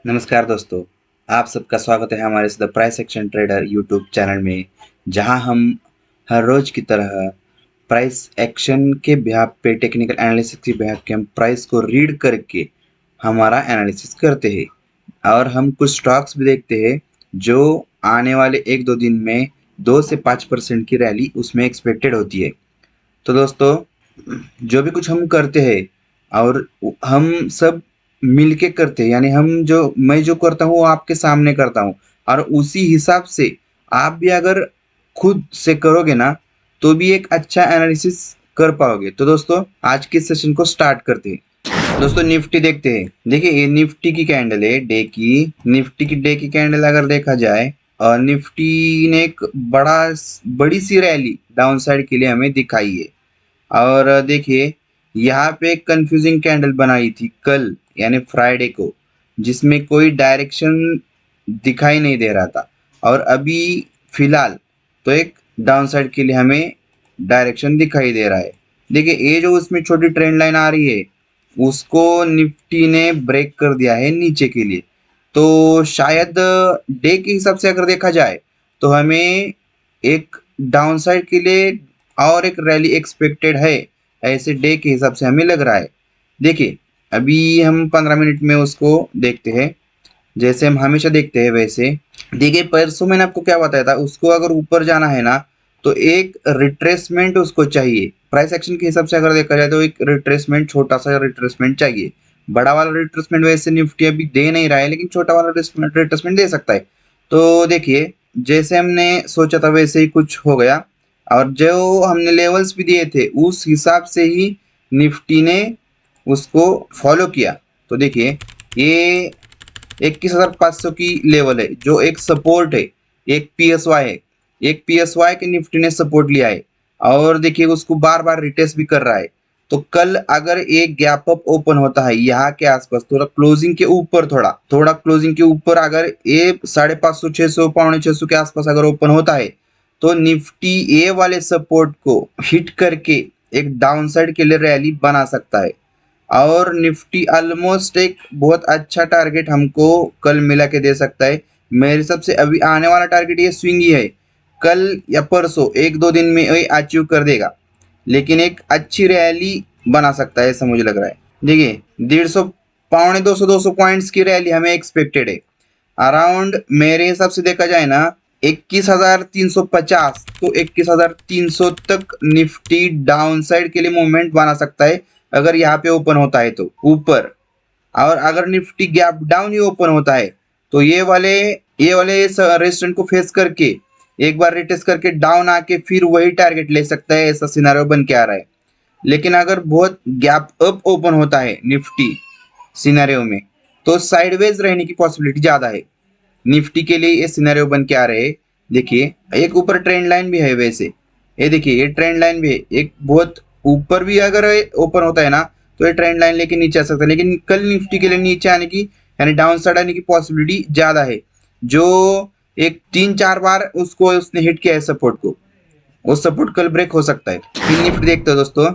नमस्कार दोस्तों, आप सबका स्वागत है हमारे the price action trader YouTube channel में, जहां हम हर रोज की तरह प्राइस एक्शन के बिहाफ पे टेक्निकल एनालिसिस के बिहाफ के हम प्राइस को रीड करके हमारा एनालिसिस करते हैं और हम कुछ स्टॉक्स भी देखते हैं जो आने वाले 1-2 दिन में 2 से 5% की रैली उसमें एक्सपेक्टेड होती है। तो दोस्तों, जो भी कुछ हम करते हैं और हम सब मिलके करते हैं, यानी मैं जो करता हूँ वो आपके सामने करता हूँ और उसी हिसाब से आप भी अगर खुद से करोगे ना तो भी एक अच्छा एनालिसिस कर पाओगे। तो दोस्तों, आज के सेशन को स्टार्ट करते हैं। दोस्तों, निफ्टी देखते हैं। देखिए, ये निफ्टी की कैंडल है, निफ्टी की डे की कैंडल अगर देखा जाए और निफ्टी ने एक बड़ी सी रैली डाउन साइड के लिए हमें दिखाई है। और देखिए, यहाँ पे एक कंफ्यूजिंग कैंडल बनाई थी कल, यानी फ्राइडे को, जिसमें कोई डायरेक्शन दिखाई नहीं दे रहा था। और अभी फिलहाल तो एक डाउन साइड के लिए हमें डायरेक्शन दिखाई दे रहा है। देखिए, ये जो उसमें छोटी ट्रेंड लाइन आ रही है उसको निफ्टी ने ब्रेक कर दिया है नीचे के लिए। तो शायद डे के हिसाब से अगर देखा जाए तो हमें एक डाउन साइड के लिए और एक रैली एक्सपेक्टेड है, ऐसे डे के हिसाब से हमें लग रहा है। देखिए, अभी हम 15 मिनट में उसको देखते हैं, जैसे हम हमेशा देखते हैं वैसे। देखिए, परसों मैंने आपको क्या बताया था, उसको अगर ऊपर जाना है ना तो एक रिट्रेसमेंट उसको चाहिए। प्राइस एक्शन के हिसाब से अगर देखा जाए तो एक रिट्रेसमेंट, छोटा सा रिट्रेसमेंट चाहिए। बड़ा वाला रिट्रेसमेंट वैसे निफ्टी अभी दे नहीं रहा है, लेकिन छोटा वाला रिट्रेसमेंट दे सकता है। तो देखिए, जैसे हमने सोचा था वैसे ही कुछ हो गया और जो हमने लेवल्स भी दिए थे उस हिसाब से ही निफ्टी ने उसको फॉलो किया। तो देखिए, ये 21,500 की लेवल है जो एक सपोर्ट है, एक पीएसवाई है। एक पीएसवाई के निफ्टी ने सपोर्ट लिया है और देखिए उसको बार बार रिटेस्ट भी कर रहा है। तो कल अगर एक गैप अप ओपन होता है यहाँ के आसपास, थोड़ा क्लोजिंग के ऊपर, थोड़ा क्लोजिंग के ऊपर अगर ये 550 600 पौने 600 के आसपास अगर ओपन होता है तो निफ्टी ए वाले सपोर्ट को हिट करके एक डाउन साइड के लिए रैली बना सकता है। और निफ्टी ऑलमोस्ट एक बहुत अच्छा टारगेट हमको कल मिला के दे सकता है। मेरे हिसाब से अभी आने वाला टारगेट ये स्विंग ही है, कल या परसों 1-2 दिन में ये अचीव कर देगा, लेकिन एक अच्छी रैली बना सकता है, ऐसा मुझे लग रहा है। देखिए, 150 पौने 200 पॉइंट्स की रैली हमें एक्सपेक्टेड है। अराउंड मेरे हिसाब से देखा जाए ना 21,350, तो 21,300 तक निफ्टी डाउन साइड के लिए मूवमेंट बना सकता है अगर यहाँ पे ओपन होता है तो ऊपर। और अगर निफ्टी गैप डाउन ही ओपन होता है तो ये वाले रेजिस्टेंस को फेस करके एक बार रिटेस्ट करके डाउन आके फिर वही टारगेट ले सकता है, ऐसा सिनारियो बन के आ रहा है। लेकिन अगर बहुत गैप अप ओपन होता है निफ्टी सिनेरियो में तो साइडवेज रहने की पॉसिबिलिटी ज्यादा है। निफ्टी के लिए ये सिनेरियो बन के आ रहे हैं। देखिए, एक ऊपर ट्रेंड लाइन भी है वैसे, ये देखिए ये ट्रेंड लाइन भी है, एक बहुत ऊपर भी अगर ओपन होता है ना तो ये ट्रेंड लाइन लेके नीचे आ सकता है। लेकिन कल निफ्टी के लिए नीचे आने की, यानी डाउन साइड आने की पॉसिबिलिटी ज्यादा है। जो एक 3-4 बार उसने हिट किया है सपोर्ट को, वो सपोर्ट कल ब्रेक हो सकता है। फिर निफ्टी देखते हो दोस्तों।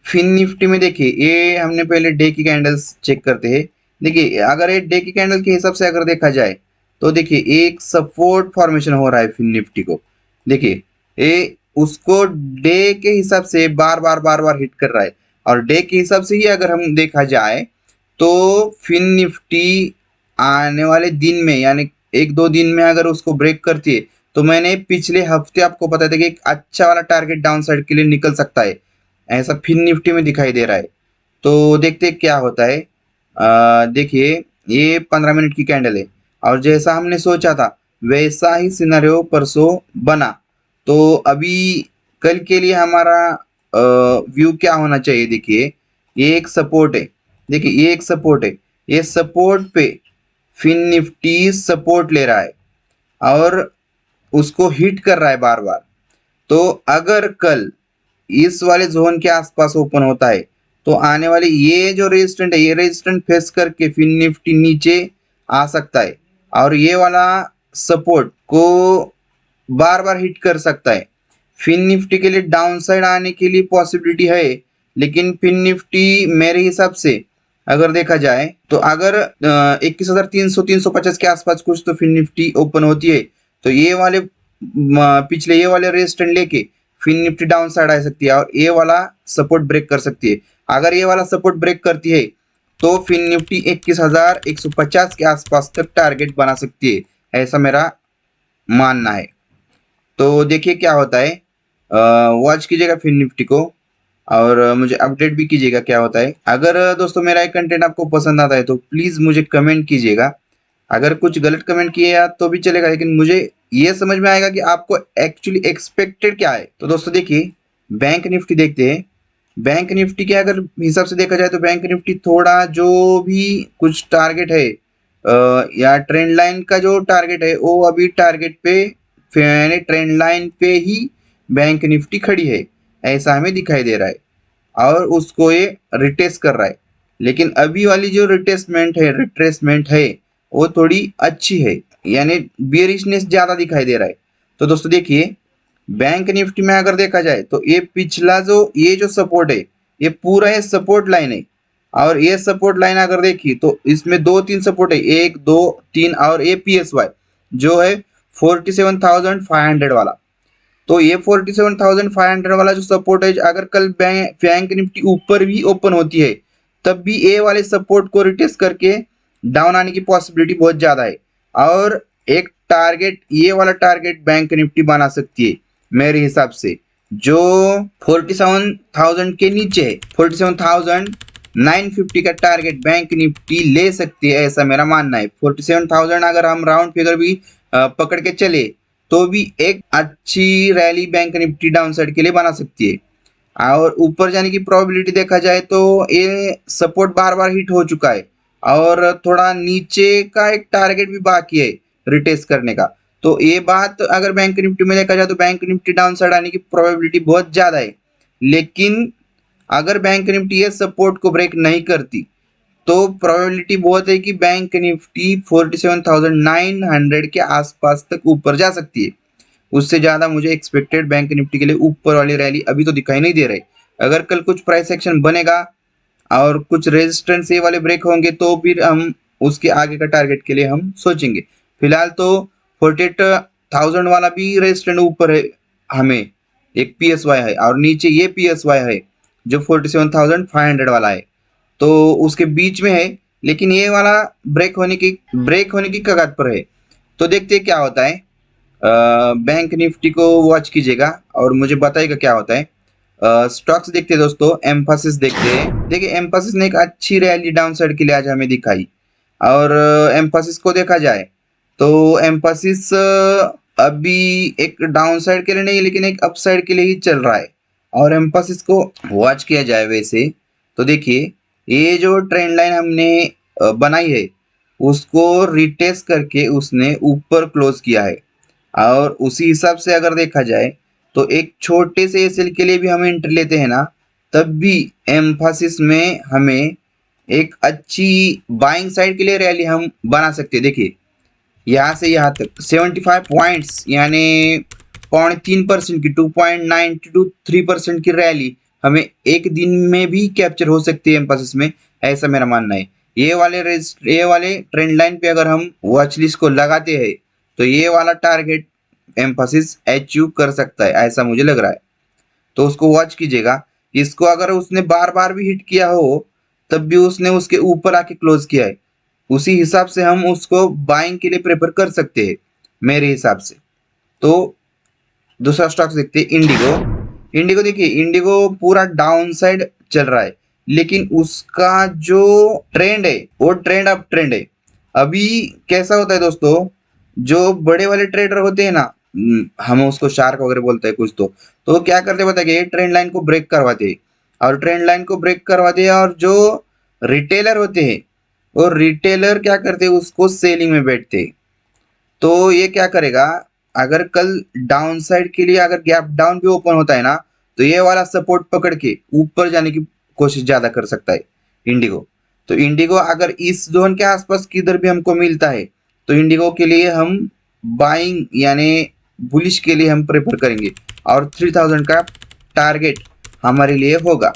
फिन निफ्टी में देखिए, ये हमने पहले डे की कैंडल्स चेक करते हैं। देखिए, अगर ये डे की कैंडल के हिसाब से अगर देखा जाए तो देखिए एक सपोर्ट फॉर्मेशन हो रहा है फिन निफ्टी को। देखिए, ये उसको डे के हिसाब से बार बार हिट कर रहा है। और डे के हिसाब से ही अगर हम देखा जाए तो फिन निफ्टी आने वाले दिन में, यानी 1-2 दिन में अगर उसको ब्रेक करती है तो मैंने पिछले हफ्ते आपको बताया था कि एक अच्छा वाला टारगेट डाउन साइड के लिए निकल सकता है, ऐसा फिन निफ्टी में दिखाई दे रहा है। तो देखते क्या होता है। देखिए, ये 15 मिनट की कैंडल है और जैसा हमने सोचा था वैसा ही सिनेरियो परसों बना। तो अभी कल के लिए हमारा व्यू क्या होना चाहिए। देखिए, ये एक सपोर्ट है। देखिए, ये एक सपोर्ट है, ये सपोर्ट पे फिन निफ्टी सपोर्ट ले रहा है और उसको हिट कर रहा है बार बार। तो अगर कल इस वाले जोन के आसपास ओपन होता है तो आने वाली ये जो रेजिस्टेंट है, ये रेजिस्टेंट फेस करके फिर निफ्टी नीचे आ सकता है और ये वाला सपोर्ट को बार बार हिट कर सकता है। फिन निफ्टी के लिए डाउन साइड आने के लिए पॉसिबिलिटी है, लेकिन फिन निफ्टी मेरे हिसाब से अगर देखा जाए तो अगर 21,300 350 के आसपास कुछ तो फिर निफ्टी ओपन होती है, तो ये वाले पिछले ये वाले रेजिस्टेंस लेके फिर निफ्टी डाउन साइड आ सकती है और ये वाला सपोर्ट ब्रेक कर सकती है। अगर ये वाला सपोर्ट ब्रेक करती है तो फिर निफ्टी 21,150 के आसपास तक टारगेट बना सकती है, ऐसा मेरा मानना है। तो देखिए क्या होता है, वॉच कीजिएगा फिर निफ्टी को और मुझे अपडेट भी कीजिएगा क्या होता है। अगर दोस्तों मेरा ये कंटेंट आपको पसंद आता है तो प्लीज़ मुझे कमेंट कीजिएगा। अगर कुछ गलत कमेंट किए या तो भी चलेगा, लेकिन मुझे ये समझ में आएगा कि आपको एक्चुअली एक्सपेक्टेड क्या है। तो दोस्तों देखिए, बैंक निफ्टी देखते हैं। बैंक निफ्टी के अगर हिसाब से देखा जाए तो बैंक निफ्टी थोड़ा जो भी कुछ टारगेट है या ट्रेंड लाइन का जो टारगेट है वो अभी टारगेट पे यानी ट्रेंड लाइन पे ही बैंक निफ्टी खड़ी है, ऐसा हमें दिखाई दे रहा है और उसको ये रिटेस्ट कर रहा है। लेकिन अभी वाली जो रिट्रेसमेंट है वो थोड़ी अच्छी है, यानी बियरिशनेस ज़्यादा दिखाई दे रहा है। तो दोस्तों देखिए, बैंक निफ्टी में अगर देखा जाए तो ये पिछला जो ये जो सपोर्ट है ये पूरा ये सपोर्ट लाइन है और ये सपोर्ट लाइन अगर देखिए तो इसमें दो तीन सपोर्ट है, 1 2 3 और ये PSY जो है 47,500 वाला। तो ये 47,500 वाला जो सपोर्ट है, अगर कल बैंक निफ्टी ऊपर भी ओपन होती है तब भी ए वाले सपोर्ट को रिटेस्ट करके डाउन आने की पॉसिबिलिटी बहुत ज़्यादा है और एक टारगेट ये वाला टारगेट बैंक निफ्टी बना सकती है मेरे हिसाब से, जो 47,000 के नीचे है। 47,950 का टारगेट बैंक निफ्टी ले सकती है, ऐसा मेरा मानना है। 47,000 अगर हम राउंड फिगर भी पकड़ के चले तो भी एक अच्छी rally bank Nifty down side के लिए बना सकती है। और ऊपर जाने की प्रोबेबिलिटी देखा जाए तो ये सपोर्ट बार बार हिट हो चुका है और थोड़ा नीचे का एक टारगेट भी बाकी है रिटेस्ट करने का। तो ये बात अगर बैंक निफ्टी में देखा जाए तो बैंक निफ्टी डाउन साइड आने की प्रोबेबिलिटी बहुत ज़्यादा है। लेकिन अगर बैंक निफ्टी ये सपोर्ट को ब्रेक नहीं करती तो प्रोबेबिलिटी बहुत है कि बैंक निफ्टी 47,900 के आसपास तक ऊपर जा सकती है। उससे ज़्यादा मुझे एक्सपेक्टेड बैंक निफ्टी के लिए ऊपर वाली रैली अभी तो दिखाई नहीं दे रही। अगर कल कुछ प्राइस एक्शन बनेगा और कुछ रेजिस्टेंस ये वाले ब्रेक होंगे तो फिर हम उसके आगे का टारगेट के लिए हम सोचेंगे। फिलहाल तो 48,000 वाला भी रेजिस्टेंस ऊपर है, हमें एक PSY है और नीचे ये PSY है जो 47,500 वाला है, तो उसके बीच में है। लेकिन ये वाला ब्रेक होने की कगार पर है। तो देखते हैं क्या होता है। बैंक निफ्टी को वॉच कीजिएगा और मुझे बताइएगा क्या होता है। स्टॉक्स देखते हैं दोस्तों, एम्फासिस देखते हैं। देखिए एम्फासिस ने एक अच्छी रैली डाउन साइड के लिए आज हमें दिखाई और एम्फासिस को देखा जाए तो एम्फासिस अभी एक डाउन साइड के लिए नहीं लेकिन एक अप साइड के लिए ही चल रहा है और एम्फासिस को वॉच किया जाए वैसे तो देखिए ये जो ट्रेंड लाइन हमने बनाई है उसको रिटेस्ट करके उसने ऊपर क्लोज किया है और उसी हिसाब से अगर देखा जाए तो एक छोटे से एसएल के लिए भी हम एंट्री लेते हैं ना, तब भी एम्फासिस में हमें एक अच्छी बाइंग साइड के लिए रैली हम बना सकते हैं। देखिए यहाँ से यहाँ तक 75 पॉइंट्स यानी 0.3% की 2.93% की रैली हमें एक दिन में भी कैप्चर हो सकती है एम्फासिस में, ऐसा मेरा मानना है। ये वाले ट्रेंड लाइन पे अगर हम वॉच लिस्ट को लगाते हैं तो ये वाला टारगेट एम्फासिस अचीव कर सकता है, ऐसा मुझे लग रहा है। तो उसको वॉच कीजिएगा। इसको अगर उसने बार बार भी हिट किया हो तब भी उसने उसके ऊपर आके क्लोज किया है, उसी हिसाब से हम उसको बाइंग के लिए प्रेफर कर सकते हैं मेरे हिसाब से। तो दूसरा स्टॉक्स देखते हैं, इंडिगो देखिए इंडिगो पूरा डाउन साइड चल रहा है लेकिन उसका जो ट्रेंड है वो ट्रेंड अप ट्रेंड है। अभी कैसा होता है दोस्तों, जो बड़े वाले ट्रेडर होते हैं ना, हम उसको शार्क वगैरह बोलते हैं कुछ तो क्या करते बताइए, ट्रेंड लाइन को ब्रेक करवाते हैं और ट्रेंड लाइन को ब्रेक करवाते हैं और जो रिटेलर होते हैं वो रिटेलर क्या करते हैं उसको सेलिंग में बैठते हैं। तो ये क्या करेगा, अगर कल डाउन साइड के लिए अगर गैप डाउन भी ओपन होता है ना तो ये वाला सपोर्ट पकड़ के ऊपर जाने की कोशिश ज्यादा कर सकता है इंडिगो। तो इंडिगो अगर इस जोन के आसपास किधर भी हमको मिलता है तो इंडिगो के लिए हम बाइंग यानी बुलिश के लिए हम प्रेफर करेंगे और 3000 का टारगेट हमारे लिए होगा।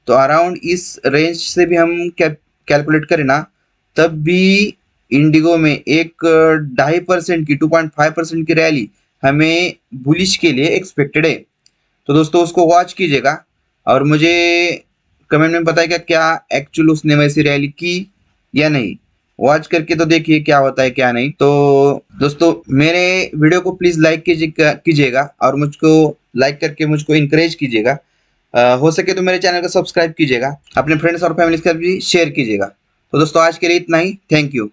तो अराउंड इस रेंज से भी हम कैलकुलेट करें ना, तब भी इंडिगो में एक 2.5% की 2.5% की रैली हमें बुलिश के लिए एक्सपेक्टेड है। तो दोस्तों उसको वॉच कीजिएगा और मुझे कमेंट में बताइएगा क्या एक्चुअल उसने वैसी रैली की या नहीं। वॉच करके तो देखिए क्या होता है क्या नहीं। तो दोस्तों मेरे वीडियो को प्लीज लाइक कीजिएगा और मुझको लाइक करके मुझको इनकरेज कीजिएगा। हो सके तो मेरे चैनल को सब्सक्राइब कीजिएगा, अपने फ्रेंड्स और फैमिली के साथ भी शेयर कीजिएगा। तो दोस्तों आज के लिए इतना ही। Thank you.